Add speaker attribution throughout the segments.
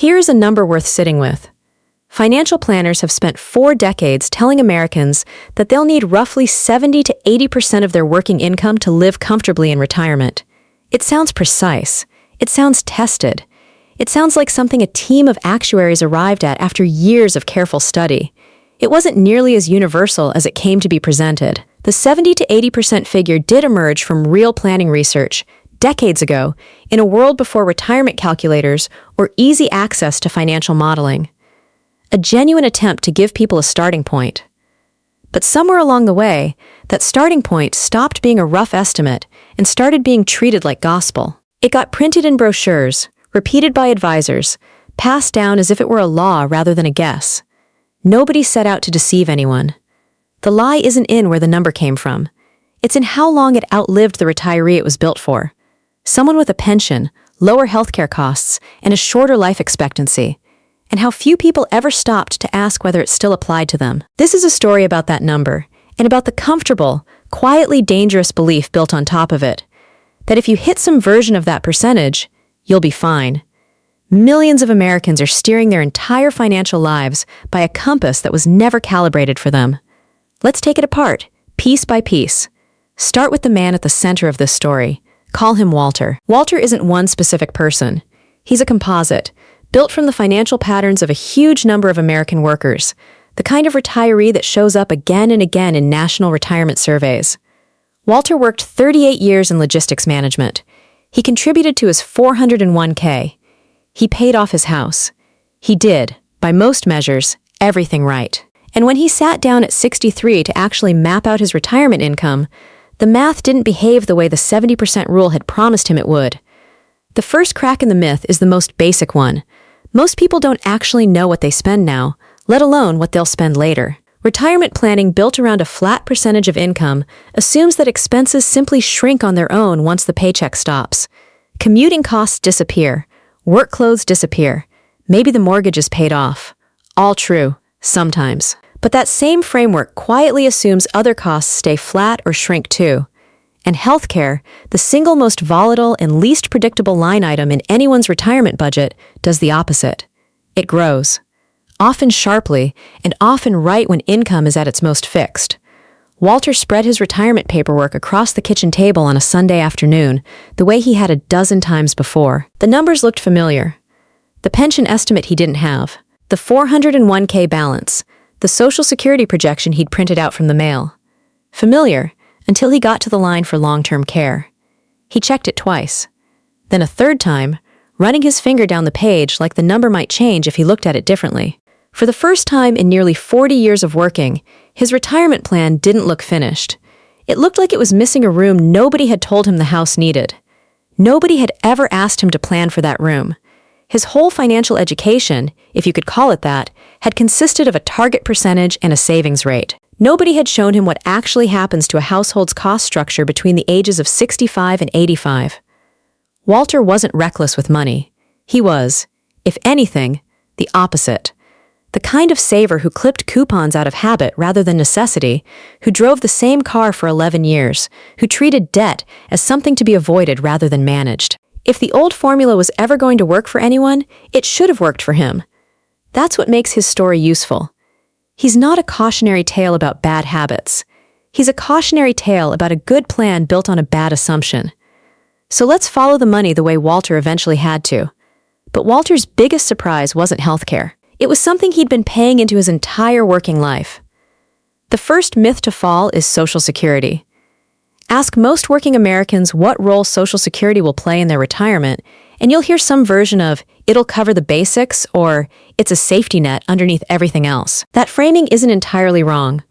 Speaker 1: Here is a number worth sitting with. Financial planners have spent 4 decades telling Americans that they'll need roughly 70 to 80% of their working income to live comfortably in retirement. It sounds precise. It sounds tested. It sounds like something a team of actuaries arrived at after years of careful study. It wasn't nearly as universal as it came to be presented. The 70 to 80% figure did emerge from real planning research decades ago in a world before retirement calculators or easy access to financial modeling. A genuine attempt to give people a starting point. But somewhere along the way, that starting point stopped being a rough estimate and started being treated like gospel. It got printed in brochures, repeated by advisors, passed down as if it were a law rather than a guess. Nobody set out to deceive anyone. The lie isn't in where the number came from. It's in how long it outlived the retiree it was built for. Someone with a pension, lower healthcare costs, and a shorter life expectancy. And how few people ever stopped to ask whether it still applied to them. This is a story about that number, and about the comfortable, quietly dangerous belief built on top of it, that if you hit some version of that percentage, you'll be fine. Millions of Americans are steering their entire financial lives by a compass that was never calibrated for them. Let's take it apart, piece by piece. Start with the man at the center of this story. Call him Walter. Walter isn't one specific person. He's a composite, built from the financial patterns of a huge number of American workers, the kind of retiree that shows up again and again in national retirement surveys. Walter worked 38 years in logistics management. He contributed to his 401k. He paid off his house. He did, by most measures, everything right. And when he sat down at 63 to actually map out his retirement income, the math didn't behave the way the 70% rule had promised him it would. The first crack in the myth is the most basic one. Most people don't actually know what they spend now, let alone what they'll spend later. Retirement planning built around a flat percentage of income assumes that expenses simply shrink on their own once the paycheck stops. Commuting costs disappear. Work clothes disappear. Maybe the mortgage is paid off. All true, sometimes. But that same framework quietly assumes other costs stay flat or shrink too. And healthcare, the single most volatile and least predictable line item in anyone's retirement budget, does the opposite. It grows. Often sharply, and often right when income is at its most fixed. Walter spread his retirement paperwork across the kitchen table on a Sunday afternoon, the way he had a dozen times before. The numbers looked familiar. The pension estimate he didn't have, the 401k balance, the Social Security projection he'd printed out from the mail. Familiar, until he got to the line for long-term care. He checked it twice. Then a third time, running his finger down the page like the number might change if he looked at it differently. For the first time in nearly 40 years of working, his retirement plan didn't look finished. It looked like it was missing a room nobody had told him the house needed. Nobody had ever asked him to plan for that room. His whole financial education, if you could call it that, had consisted of a target percentage and a savings rate. Nobody had shown him what actually happens to a household's cost structure between the ages of 65 and 85. Walter wasn't reckless with money. He was, if anything, the opposite. The kind of saver who clipped coupons out of habit rather than necessity, who drove the same car for 11 years, who treated debt as something to be avoided rather than managed. If the old formula was ever going to work for anyone, it should have worked for him. That's what makes his story useful. He's not a cautionary tale about bad habits. He's a cautionary tale about a good plan built on a bad assumption. So let's follow the money the way Walter eventually had to. But Walter's biggest surprise wasn't healthcare. It was something he'd been paying into his entire working life. The first myth to fall is Social Security. Ask most working Americans what role Social Security will play in their retirement, and you'll hear some version of, "It'll cover the basics," or "It's a safety net underneath everything else." That framing isn't entirely wrong.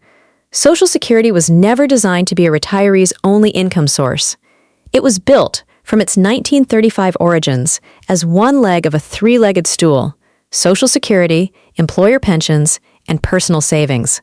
Speaker 1: Social Security was never designed to be a retiree's only income source. It was built, from its 1935 origins, as one leg of a three-legged stool: Social Security, employer pensions, and personal savings.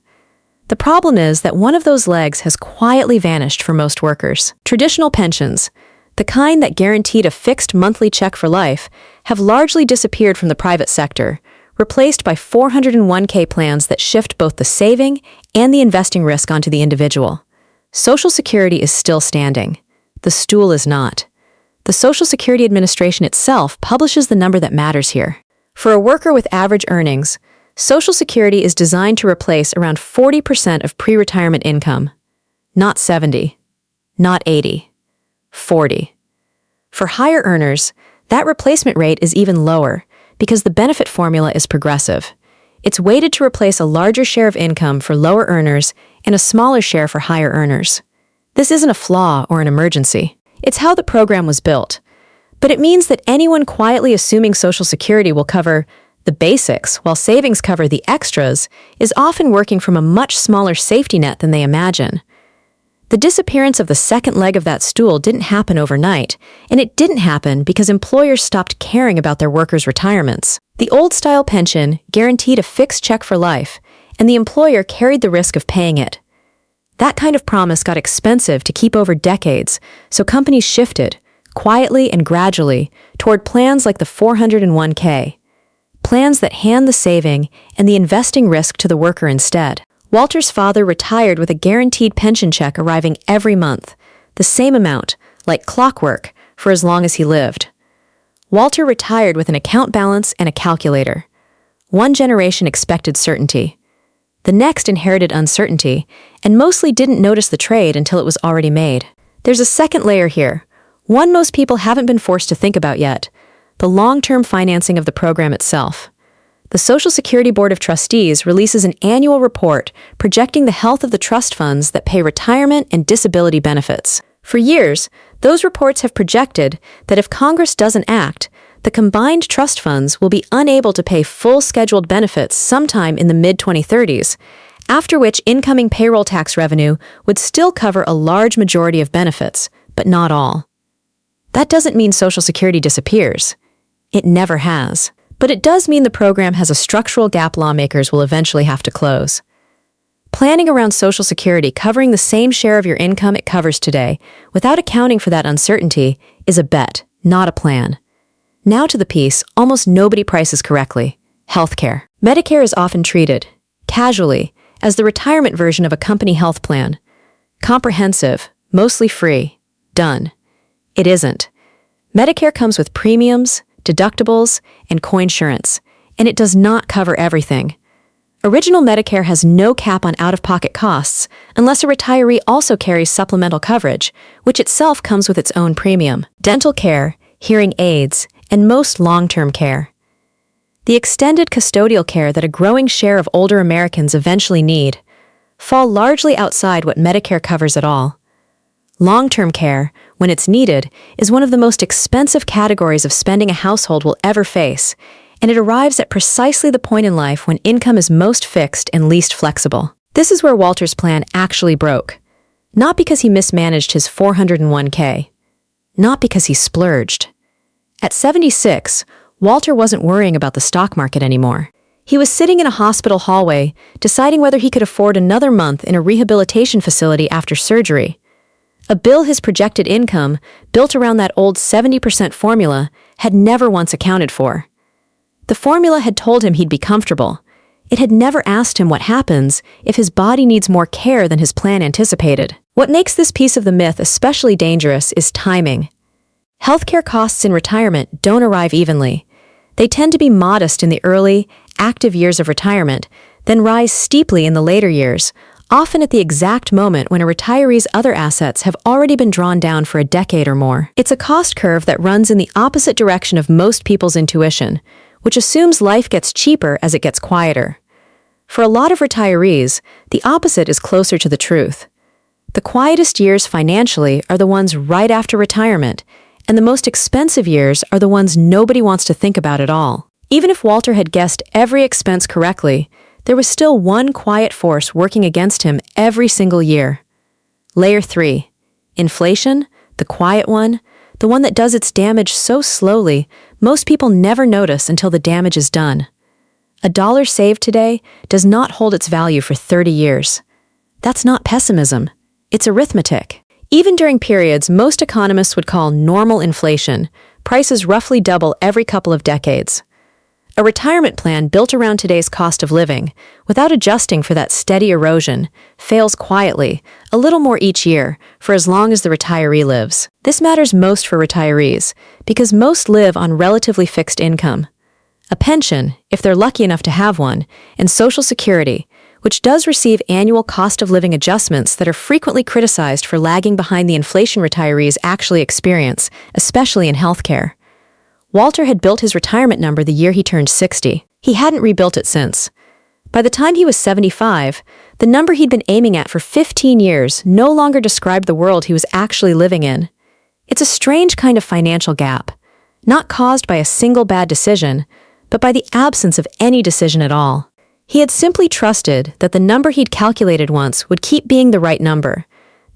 Speaker 1: The problem is that one of those legs has quietly vanished for most workers. Traditional pensions, the kind that guaranteed a fixed monthly check for life, have largely disappeared from the private sector, replaced by 401k plans that shift both the saving and the investing risk onto the individual. Social Security is still standing. The stool is not. The Social Security Administration itself publishes the number that matters here. For a worker with average earnings, Social Security is designed to replace around 40% of pre-retirement income. Not 70, not 80, 40. For higher earners, that replacement rate is even lower because the benefit formula is progressive. It's weighted to replace a larger share of income for lower earners and a smaller share for higher earners. This isn't a flaw or an emergency. It's how the program was built. But it means that anyone quietly assuming Social Security will cover the basics while savings cover the extras is often working from a much smaller safety net than they imagine. The disappearance of the second leg of that stool didn't happen overnight, and it didn't happen because employers stopped caring about their workers' retirements. The old-style pension guaranteed a fixed check for life, and the employer carried the risk of paying it. That kind of promise got expensive to keep over decades, so companies shifted, quietly and gradually, toward plans like the 401k, plans that hand the saving and the investing risk to the worker instead. Walter's father retired with a guaranteed pension check arriving every month, the same amount, like clockwork, for as long as he lived. Walter retired with an account balance and a calculator. One generation expected certainty. The next inherited uncertainty, and mostly didn't notice the trade until it was already made. There's a second layer here, one most people haven't been forced to think about yet: the long-term financing of the program itself. The Social Security Board of Trustees releases an annual report projecting the health of the trust funds that pay retirement and disability benefits. For years, those reports have projected that if Congress doesn't act, the combined trust funds will be unable to pay full scheduled benefits sometime in the mid-2030s, after which incoming payroll tax revenue would still cover a large majority of benefits, but not all. That doesn't mean Social Security disappears. It never has. But it does mean the program has a structural gap lawmakers will eventually have to close. Planning around Social Security covering the same share of your income it covers today, without accounting for that uncertainty, is a bet, not a plan. Now to the piece almost nobody prices correctly: healthcare. Medicare is often treated, casually, as the retirement version of a company health plan. Comprehensive, mostly free, done. It isn't. Medicare comes with premiums, deductibles, and coinsurance, and it does not cover everything. Original Medicare has no cap on out-of-pocket costs unless a retiree also carries supplemental coverage, which itself comes with its own premium. Dental care, hearing aids, and most long-term care. The extended custodial care that a growing share of older Americans eventually need fall largely outside what Medicare covers at all. Long-term care, when it's needed, is one of the most expensive categories of spending a household will ever face, and it arrives at precisely the point in life when income is most fixed and least flexible. This is where Walter's plan actually broke. Not because he mismanaged his 401k. Not because he splurged. At 76, Walter wasn't worrying about the stock market anymore. He was sitting in a hospital hallway, deciding whether he could afford another month in a rehabilitation facility after surgery. A bill his projected income, built around that old 70% formula, had never once accounted for. The formula had told him he'd be comfortable. It had never asked him what happens if his body needs more care than his plan anticipated. What makes this piece of the myth especially dangerous is timing. Healthcare costs in retirement don't arrive evenly. They tend to be modest in the early, active years of retirement, then rise steeply in the later years, often at the exact moment when a retiree's other assets have already been drawn down for a decade or more. It's a cost curve that runs in the opposite direction of most people's intuition, which assumes life gets cheaper as it gets quieter. For a lot of retirees, the opposite is closer to the truth. The quietest years financially are the ones right after retirement, and the most expensive years are the ones nobody wants to think about at all. Even if Walter had guessed every expense correctly, there was still one quiet force working against him every single year. Layer 3. Inflation, the quiet one, the one that does its damage so slowly, most people never notice until the damage is done. A dollar saved today does not hold its value for 30 years. That's not pessimism. It's arithmetic. Even during periods most economists would call normal inflation, prices roughly double every couple of decades. A retirement plan built around today's cost of living, without adjusting for that steady erosion, fails quietly, a little more each year, for as long as the retiree lives. This matters most for retirees, because most live on relatively fixed income. a pension, if they're lucky enough to have one, and Social Security, which does receive annual cost of living adjustments that are frequently criticized for lagging behind the inflation retirees actually experience, especially in healthcare. Walter had built his retirement number the year he turned 60. He hadn't rebuilt it since. By the time he was 75, the number he'd been aiming at for 15 years no longer described the world he was actually living in. It's a strange kind of financial gap, not caused by a single bad decision, but by the absence of any decision at all. He had simply trusted that the number he'd calculated once would keep being the right number,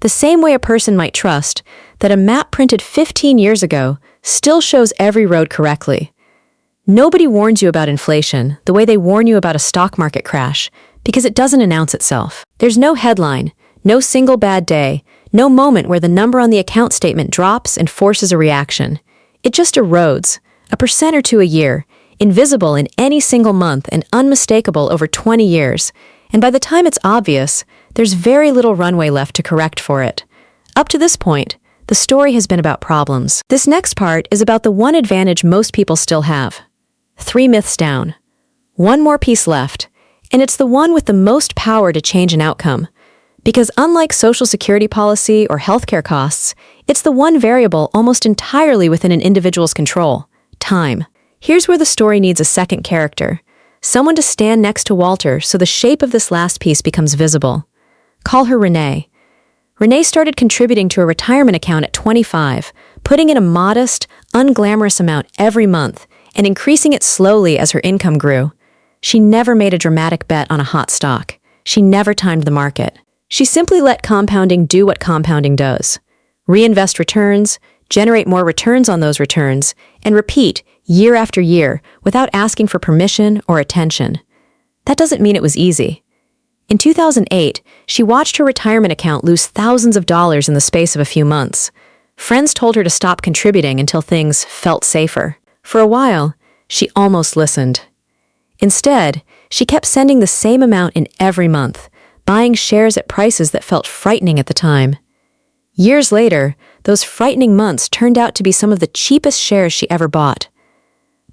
Speaker 1: the same way a person might trust that a map printed 15 years ago still shows every road correctly. Nobody warns you about inflation the way they warn you about a stock market crash, because it doesn't announce itself. There's no headline, no single bad day, no moment where the number on the account statement drops and forces a reaction. It just erodes, a percent or two a year, invisible in any single month and unmistakable over 20 years, and by the time it's obvious, there's very little runway left to correct for it. Up to this point, the story has been about problems. This next part is about the one advantage most people still have. 3 myths down. One more piece left, and it's the one with the most power to change an outcome. Because unlike Social Security policy or healthcare costs, it's the one variable almost entirely within an individual's control: time. Here's where the story needs a second character, someone to stand next to Walter so the shape of this last piece becomes visible. Call her Renee. Renee started contributing to a retirement account at 25, putting in a modest, unglamorous amount every month and increasing it slowly as her income grew. She never made a dramatic bet on a hot stock. She never timed the market. She simply let compounding do what compounding does: reinvest returns, generate more returns on those returns, and repeat year after year without asking for permission or attention. That doesn't mean it was easy. In 2008, she watched her retirement account lose thousands of dollars in the space of a few months. Friends told her to stop contributing until things felt safer. For a while, she almost listened. Instead, she kept sending the same amount in every month, buying shares at prices that felt frightening at the time. Years later, those frightening months turned out to be some of the cheapest shares she ever bought.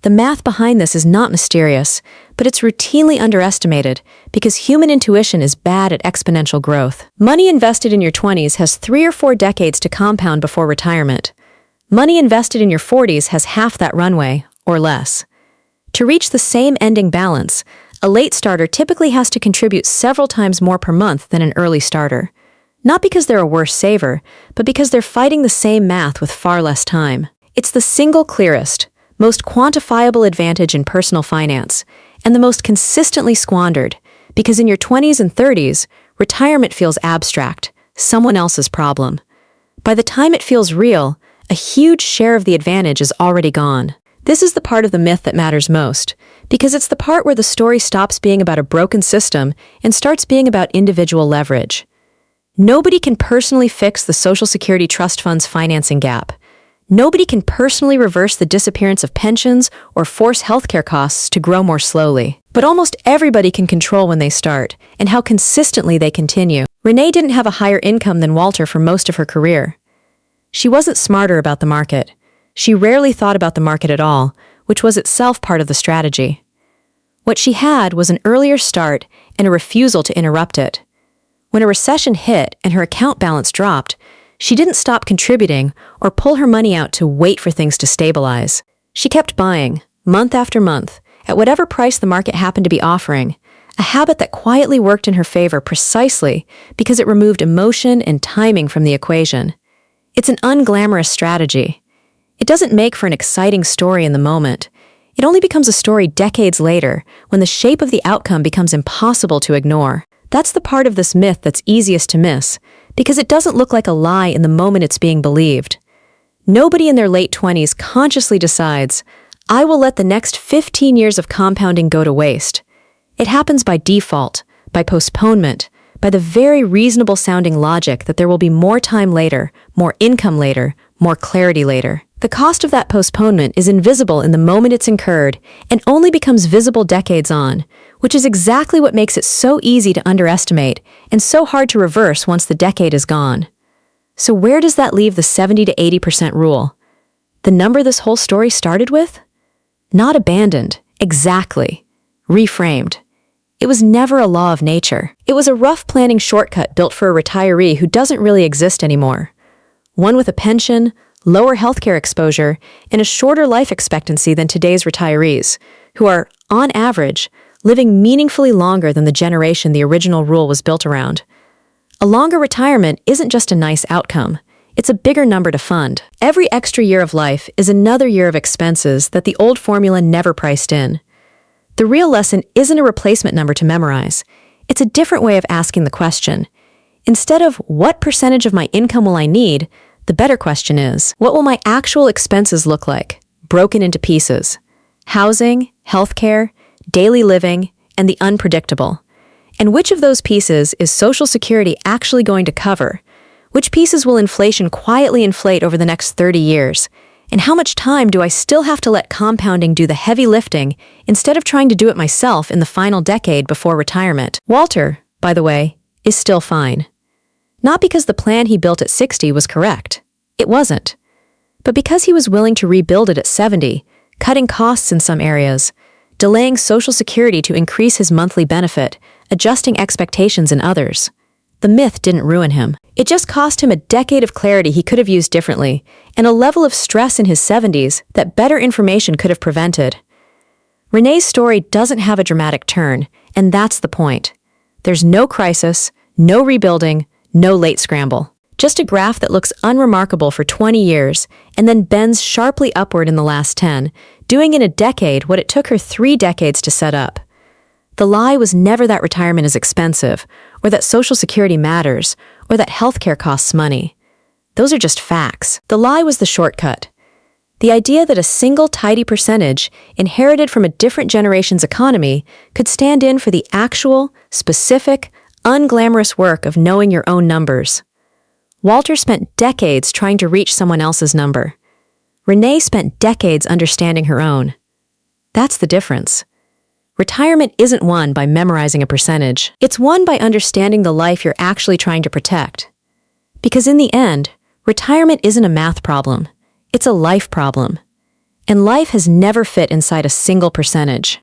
Speaker 1: The math behind this is not mysterious, but it's routinely underestimated because human intuition is bad at exponential growth. Money invested in your 20s has 3 or 4 decades to compound before retirement. Money invested in your 40s has half that runway, or less. To reach the same ending balance, a late starter typically has to contribute several times more per month than an early starter. Not because they're a worse saver, but because they're fighting the same math with far less time. It's the single clearest, most quantifiable advantage in personal finance, and the most consistently squandered, because in your 20s and 30s, retirement feels abstract, someone else's problem. By the time it feels real, a huge share of the advantage is already gone. This is the part of the myth that matters most, because it's the part where the story stops being about a broken system and starts being about individual leverage. Nobody can personally fix the Social Security Trust Fund's financing gap. Nobody can personally reverse the disappearance of pensions or force healthcare costs to grow more slowly. But almost everybody can control when they start and how consistently they continue. Renee didn't have a higher income than Walter for most of her career. She wasn't smarter about the market. She rarely thought about the market at all, which was itself part of the strategy. What she had was an earlier start and a refusal to interrupt it. When a recession hit and her account balance dropped, she didn't stop contributing or pull her money out to wait for things to stabilize. She kept buying, month after month, at whatever price the market happened to be offering, a habit that quietly worked in her favor precisely because it removed emotion and timing from the equation. It's an unglamorous strategy. It doesn't make for an exciting story in the moment. It only becomes a story decades later when the shape of the outcome becomes impossible to ignore. That's the part of this myth that's easiest to miss, because it doesn't look like a lie in the moment it's being believed. Nobody in their late 20s consciously decides, I will let the next 15 years of compounding go to waste. It happens by default, by postponement, by the very reasonable sounding logic that there will be more time later, more income later, more clarity later. The cost of that postponement is invisible in the moment it's incurred and only becomes visible decades on, which is exactly what makes it so easy to underestimate and so hard to reverse once the decade is gone. So where does that leave the 70 to 80% rule? The number this whole story started with? Not abandoned, Exactly. Reframed. It was never a law of nature. It was a rough planning shortcut built for a retiree who doesn't really exist anymore. One with a pension, lower healthcare exposure, and a shorter life expectancy than today's retirees, who are, on average, living meaningfully longer than the generation the original rule was built around. A longer retirement isn't just a nice outcome. It's a bigger number to fund. Every extra year of life is another year of expenses that the old formula never priced in. The real lesson isn't a replacement number to memorize. It's a different way of asking the question. Instead of what percentage of my income will I need, the better question is, what will my actual expenses look like, broken into pieces? Housing, healthcare, daily living, and the unpredictable. And which of those pieces is Social Security actually going to cover? Which pieces will inflation quietly inflate over the next 30 years? And how much time do I still have to let compounding do the heavy lifting instead of trying to do it myself in the final decade before retirement? Walter, by the way, is still fine. Not because the plan he built at 60 was correct. It wasn't. But because he was willing to rebuild it at 70, cutting costs in some areas, delaying Social Security to increase his monthly benefit, adjusting expectations in others. The myth didn't ruin him. It just cost him a decade of clarity he could have used differently, and a level of stress in his 70s that better information could have prevented. Renee's story doesn't have a dramatic turn, and that's the point. There's no crisis, no rebuilding, no late scramble. Just a graph that looks unremarkable for 20 years and then bends sharply upward in the last 10, doing in a decade what it took her 3 decades to set up. The lie was never that retirement is expensive, or that Social Security matters, or that healthcare costs money. Those are just facts. The lie was the shortcut. The idea that a single tidy percentage, inherited from a different generation's economy, could stand in for the actual, specific, unglamorous work of knowing your own numbers. Walter spent decades trying to reach someone else's number. Renee spent decades understanding her own. That's the difference. Retirement isn't won by memorizing a percentage. It's won by understanding the life you're actually trying to protect. Because in the end, retirement isn't a math problem. It's a life problem. And life has never fit inside a single percentage.